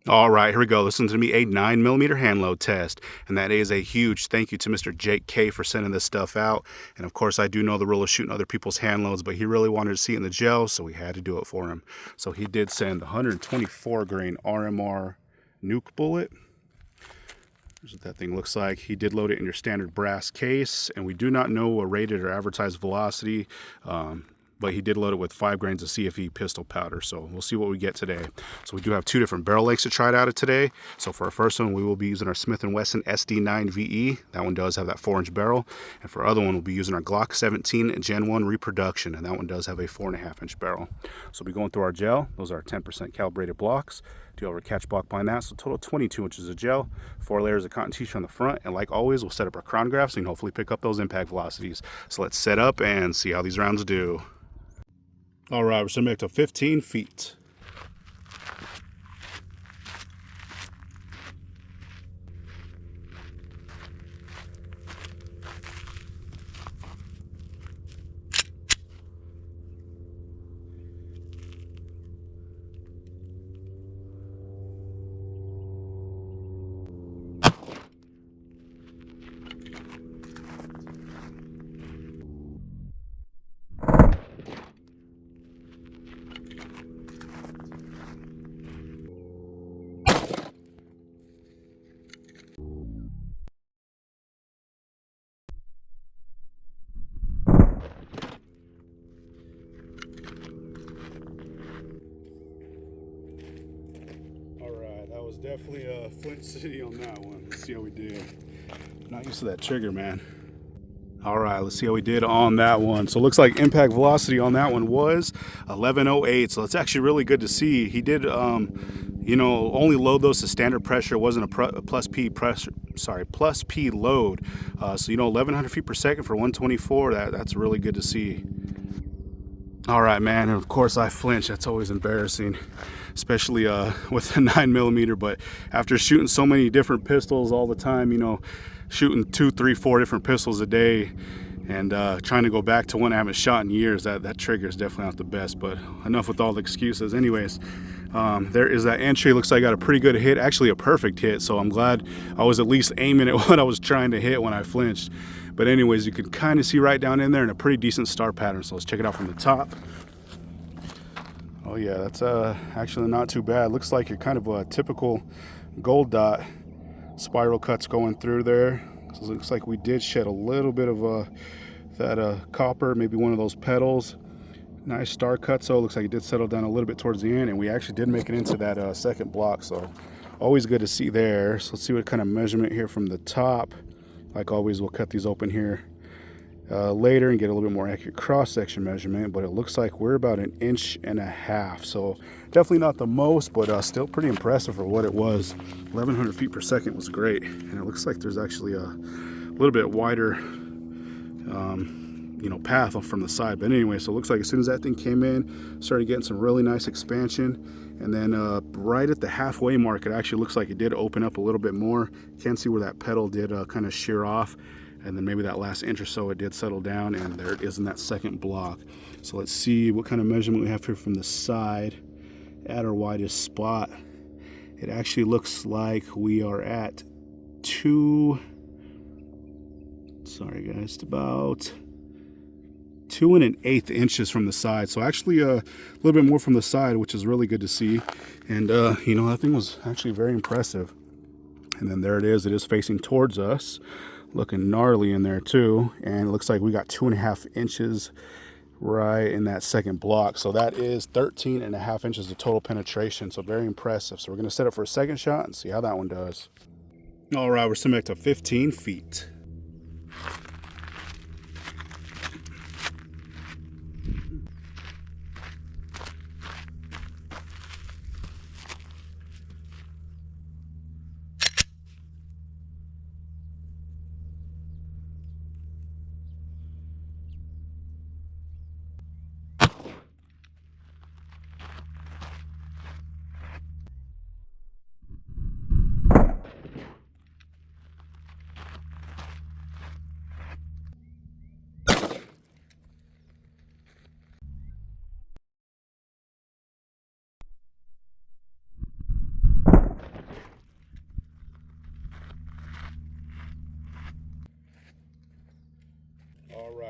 All right, here we go. This is going to be a 9mm handload test, and that is a huge thank you to Mr. Jake K for sending this stuff out. And of course, I do know the rule of shooting other people's handloads, but he really wanted to see it in the gel, so we had to do it for him. So he did send the 124 grain RMR Nuke Bullet. Here's what that thing looks like. He did load it in your standard brass case, and we do not know a rated or advertised velocity. But he did load it with 5 grains of CFE Pistol Powder, so we'll see what we get today. So we do have 2 different barrel lengths to try it out of today. So for our first one, we will be using our Smith & Wesson SD9VE. That one does have that 4-inch barrel. And for our other one, we'll be using our Glock 17 Gen 1 Reproduction, and that one does have a 4.5-inch barrel. So we'll be going through our gel. Those are our 10% calibrated blocks. Do over a catch block behind that, so total 22 inches of gel, 4 layers of cotton tissue on the front, and like always, we'll set up our crown graphs so you can hopefully pick up those impact velocities. So let's set up and see how these rounds do. All right, we're setting back to 15 feet. Was definitely a Flint City on that one. Let's see how we did. Not used to that trigger, man. All right, let's see how we did on that one. So it looks like impact velocity on that one was 1108. So that's actually really good to see. He did, only load those to standard pressure. It wasn't a plus P load. So 1100 feet per second for 124. That's really good to see. All right, man, and of course I flinch. That's always embarrassing, especially with the 9mm. But after shooting so many different pistols all the time, shooting 2, 3, 4 different pistols a day, and trying to go back to one I haven't shot in years, that trigger is definitely not the best. But enough with all the excuses. Anyways, there is that entry. Looks like I got a pretty good hit, actually a perfect hit. So I'm glad I was at least aiming at what I was trying to hit when I flinched. But anyways, you can kind of see right down in there in a pretty decent star pattern. So let's check it out from the top. Oh yeah, that's actually not too bad. Looks like you're kind of a typical gold dot spiral cuts going through there. So it looks like we did shed a little bit of that copper, maybe one of those petals. Nice star cut, so it looks like it did settle down a little bit towards the end, and we actually did make it into that second block. So always good to see there. So let's see what kind of measurement here from the top. Like always, we'll cut these open here later and get a little bit more accurate cross-section measurement, but it looks like we're about 1.5 inches. So definitely not the most, but still pretty impressive for what it was. 1100 feet per second was great, and it looks like there's actually a little bit wider path from the side. But anyway, so it looks like as soon as that thing came in, started getting some really nice expansion, and then right at the halfway mark, it actually looks like it did open up a little bit more. You can see where that pedal did kind of shear off, and then maybe that last inch or so it did settle down, and there it is in that second block. So let's see what kind of measurement we have here from the side at our widest spot. It actually looks like we are at about 2 1/8 inches from the side. So actually a little bit more from the side, which is really good to see. And that thing was actually very impressive. And then there it is facing towards us, looking gnarly in there too. And it looks like we got 2.5 inches right in that second block. So that is 13.5 inches of total penetration. So very impressive. So we're going to set up for a second shot and see how that one does. All right, we're setting back to 15 feet.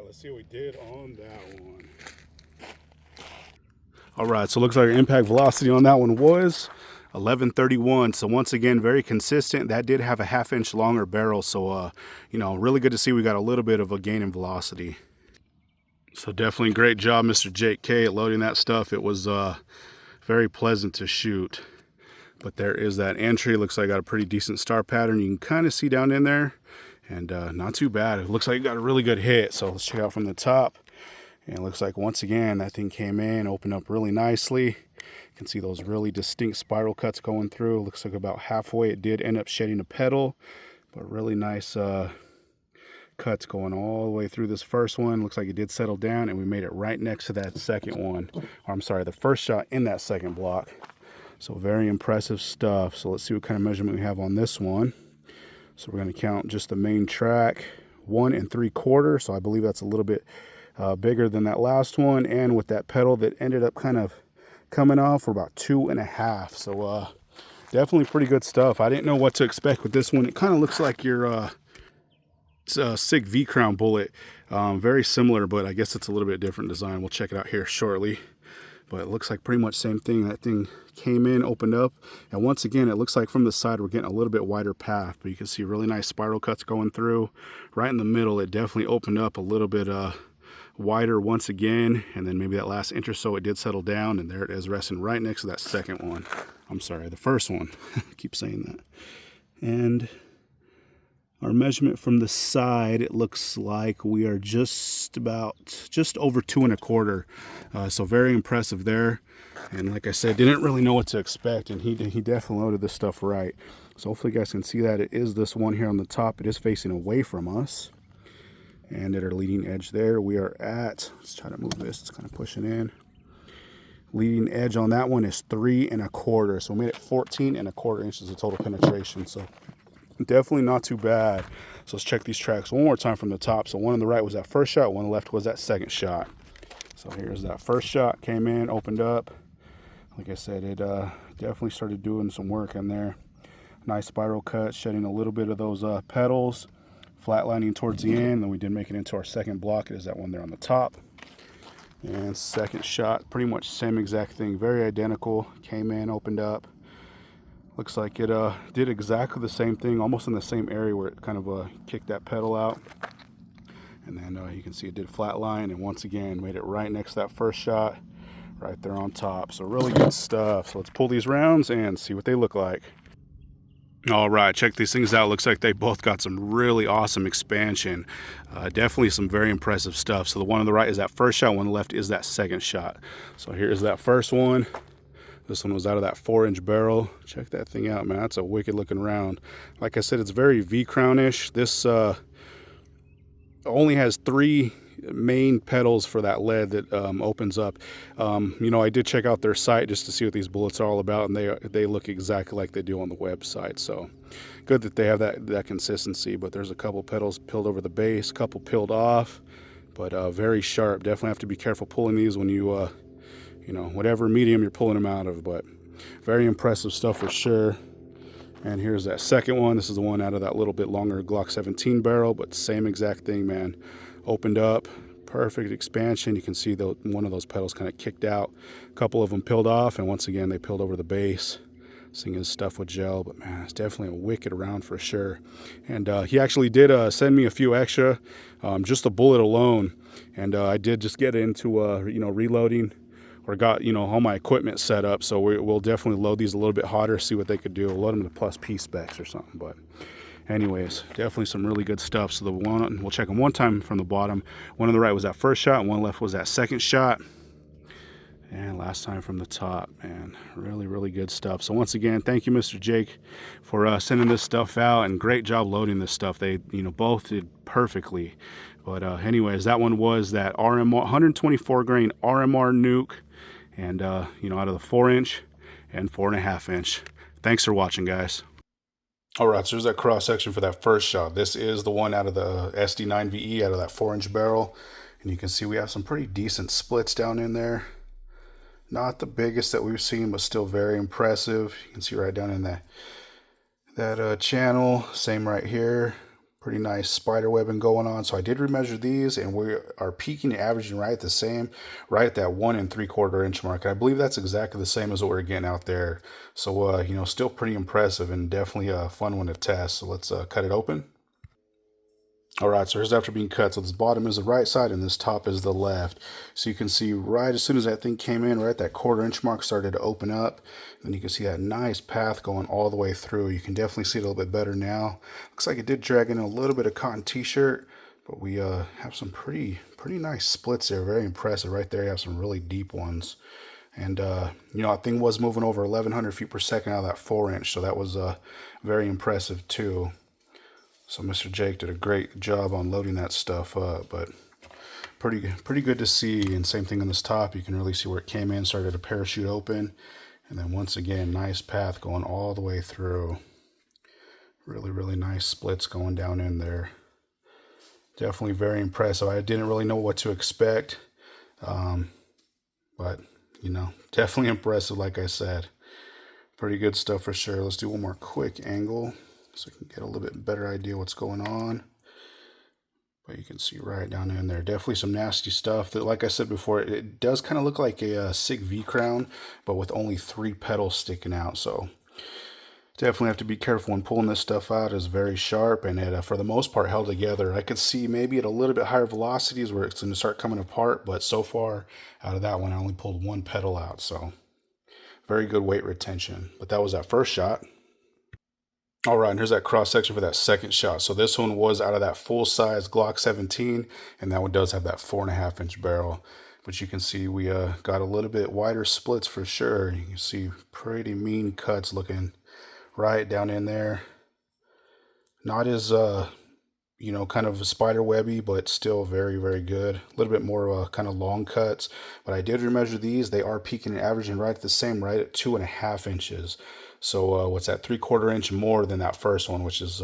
right, let's see what we did on that one. All right, so it looks like our impact velocity on that one was 1131. So once again, very consistent. That did have a 1/2 inch longer barrel, so you know, really good to see we got a little bit of a gain in velocity. So definitely great job, Mr. Jake K, at loading that stuff. It was very pleasant to shoot. But there is that entry. Looks like I got a pretty decent star pattern. You can kind of see down in there, and not too bad. It looks like you got a really good hit. So let's check out from the top. And it looks like once again that thing came in, opened up really nicely. You can see those really distinct spiral cuts going through. Looks like about halfway it did end up shedding a petal, but really nice cuts going all the way through this first one. Looks like it did settle down, and we made it right next to that second one. Or I'm sorry, the first shot in that second block. So very impressive stuff. So let's see what kind of measurement we have on this one. So we're going to count just the main track, 1 3/4. So I believe that's a little bit bigger than that last one, and with that pedal that ended up kind of coming off, we're about 2 1/2. So definitely pretty good stuff. I didn't know what to expect with this one. It kind of looks like your SIG V Crown bullet, very similar, but I guess it's a little bit different design. We'll check it out here shortly. But it looks like pretty much same thing. That thing came in, opened up, and once again it looks like from the side we're getting a little bit wider path, but you can see really nice spiral cuts going through. Right in the middle it definitely opened up a little bit wider once again, and then maybe that last inch or so it did settle down, and there it is resting right next to that second one. I'm sorry, the first one. I keep saying that. And our measurement from the side, it looks like we are just over 2 1/4. So very impressive there. And like I said, didn't really know what to expect, and he definitely loaded this stuff right. So hopefully you guys can see that. It is this one here on the top. It is facing away from us. And at our leading edge there, we are at, let's try to move this, it's kind of pushing in. Leading edge on that one is 3 1/4. So we made it 14 1/4 inches of total penetration. So definitely not too bad. So let's check these tracks one more time from the top. So one on the right was that first shot, one on the left was that second shot. So here's that first shot, came in, opened up. Like I said, it definitely started doing some work in there. Nice spiral cut, shedding a little bit of those petals, flatlining towards the end. Then we did make it into our second block. It is that one there on the top. And second shot, pretty much same exact thing, very identical. Came in, opened up. Looks like it did exactly the same thing, almost in the same area where it kind of kicked that pedal out. And then you can see it did flatline, and once again made it right next to that first shot, right there on top. So really good stuff. So let's pull these rounds and see what they look like. All right, check these things out. Looks like they both got some really awesome expansion. Definitely some very impressive stuff. So the one on the right is that first shot, one on the left is that second shot. So here's that first one. This one was out of that 4-inch barrel. Check that thing out, man. That's a wicked looking round. Like I said, it's very V-crown-ish. This only has 3 main pedals for that lead that opens up. You know, I did check out their site just to see what these bullets are all about, and they look exactly like they do on the website. So good that they have that consistency. But there's a couple pedals peeled over the base, a couple peeled off, but very sharp. Definitely have to be careful pulling these when you you know, whatever medium you're pulling them out of. But very impressive stuff for sure. And here's that second one. This is the one out of that little bit longer Glock 17 barrel, but same exact thing, man. Opened up, perfect expansion. You can see one of those pedals kind of kicked out. A couple of them peeled off, and once again they peeled over the base. This thing is stuffed with gel, but man, it's definitely a wicked round for sure. And he actually did send me a few extra, just the bullet alone. And I did just get into you know, reloading, or got, you know, all my equipment set up. So we'll definitely load these a little bit hotter, see what they could do. We'll load them to plus P specs or something. But anyways, definitely some really good stuff. So the one, we'll check them one time from the bottom. One on the right was that first shot, and one left was that second shot. And last time from the top, man, really, really good stuff. So once again, thank you, Mr. Jake, for sending this stuff out, and great job loading this stuff. They, you know, both did perfectly. But anyways, that one was that RMR 124 grain RMR Nuke, and you know, out of the 4-inch and 4.5 inch. Thanks for watching, guys. All right, so there's that cross section for that first shot. This is the one out of the SD9VE, out of that 4-inch barrel, and you can see we have some pretty decent splits down in there. Not the biggest that we've seen, but still very impressive. You can see right down in that channel. Same right here. Pretty nice spider webbing going on. So I did remeasure these, and we are peaking and averaging right at the same, right at that 1 3/4 inch mark. I believe that's exactly the same as what we're getting out there. So, you know, still pretty impressive and definitely a fun one to test. So let's cut it open. All right, so here's after being cut. So this bottom is the right side and this top is the left. So you can see right as soon as that thing came in, right, that 1/4 inch mark started to open up. And you can see that nice path going all the way through. You can definitely see it a little bit better now. Looks like it did drag in a little bit of cotton t-shirt, but we have some pretty nice splits there. Very impressive. Right there, you have some really deep ones. And, you know, that thing was moving over 1,100 feet per second out of that 4-inch. So that was very impressive too. So Mr. Jake did a great job on loading that stuff up, but pretty good to see. And same thing on this top, you can really see where it came in, started to parachute open, and then once again, nice path going all the way through. Really nice splits going down in there. Definitely very impressive. I didn't really know what to expect, but you know, definitely impressive. Like I said, pretty good stuff for sure. Let's do one more quick angle, so we can get a little bit better idea what's going on. But you can see right down in there, definitely some nasty stuff. That, like I said before, it does kind of look like a CFE crown, but with only 3 petals sticking out. So definitely have to be careful when pulling this stuff out. It's very sharp, and it, for the most part, held together. I could see maybe at a little bit higher velocities where it's going to start coming apart, but so far out of that one, I only pulled 1 petal out. So very good weight retention. But that was that first shot. All right, and here's that cross section for that second shot. So this one was out of that full size Glock 17, and that one does have that 4.5 inch barrel. But you can see we got a little bit wider splits for sure. You can see pretty mean cuts looking right down in there. Not as you know, kind of spider webby, but still very good. A little bit more kind of long cuts. But I did remeasure these. They are peaking and averaging right at the same, right at 2.5 inches. So what's that, 3/4 inch more than that first one, which is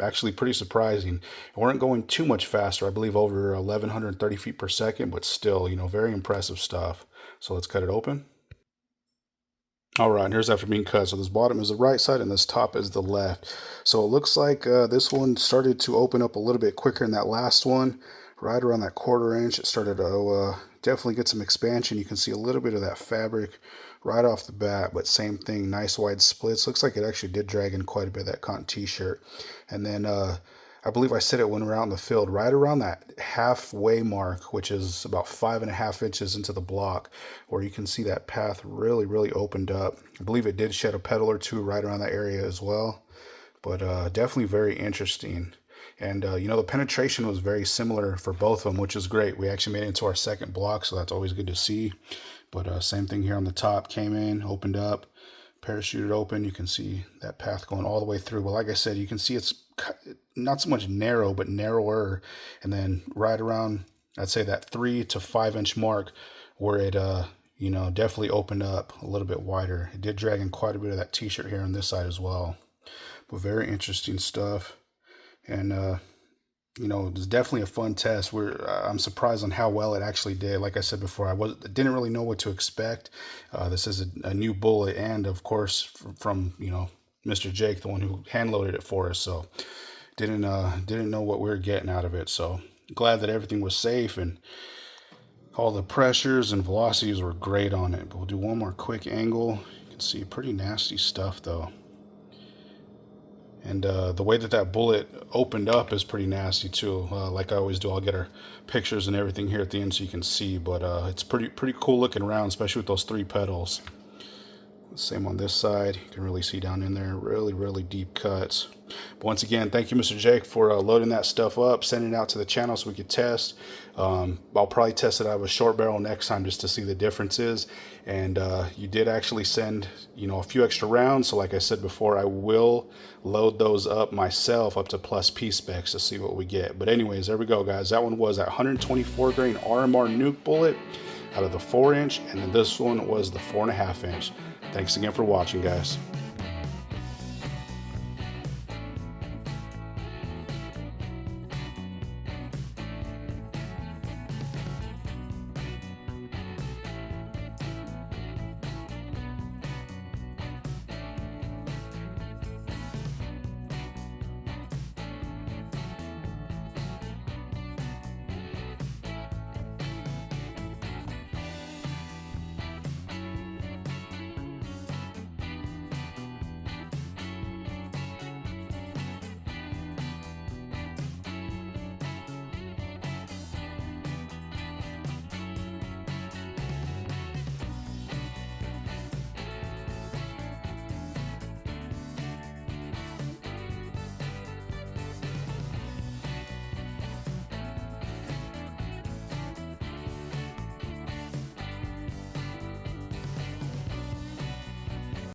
actually pretty surprising. We weren't going too much faster. I believe over 1,130 feet per second, but still, you know, very impressive stuff. So let's cut it open. All right, and here's after being cut. So this bottom is the right side and this top is the left. So it looks like this one started to open up a little bit quicker than that last one. Right around that 1/4 inch, it started to definitely get some expansion. You can see a little bit of that fabric right off the bat, but same thing, nice wide splits. Looks like it actually did drag in quite a bit of that cotton t-shirt. And then I believe I said it when we were out in the field, right around that halfway mark, which is about 5.5 inches into the block, where you can see that path really opened up. I believe it did shed a petal or two right around that area as well, but definitely very interesting. And you know, the penetration was very similar for both of them, which is great. We actually made it into our second block, so that's always good to see. But same thing here on the top, came in, opened up, parachuted open. You can see that path going all the way through. But like I said, you can see it's not so much narrow, but narrower. And then right around, I'd say that 3 to 5 inch mark where it, you know, definitely opened up a little bit wider. It did drag in quite a bit of that t-shirt here on this side as well. But very interesting stuff. And, you know, it's definitely a fun test. I'm surprised on how well it actually did. Like I said before, I didn't really know what to expect. This is a new bullet, and of course from you know, Mr. Jake, the one who hand loaded it for us. So didn't know what we were getting out of it. So glad that everything was safe and all the pressures and velocities were great on it. But we'll do one more quick angle. You can see pretty nasty stuff though. And the way that bullet opened up is pretty nasty too. Like I always do, I'll get our pictures and everything here at the end so you can see. But it's pretty cool looking around, especially with those 3 petals. Same on this side. You can really see down in there, really deep cuts. But once again, thank you, Mr. Jake, for loading that stuff up, sending it out to the channel so we could test. I'll probably test it out of a short barrel next time just to see the differences. And you did actually send, you know, a few extra rounds. So like I said before, I will load those up myself up to plus P specs to see what we get. But anyways, there we go, guys. That one was that 124 grain RMR Nuke Bullet out of the 4 inch, and then this one was the 4.5 inch. Thanks again for watching, guys.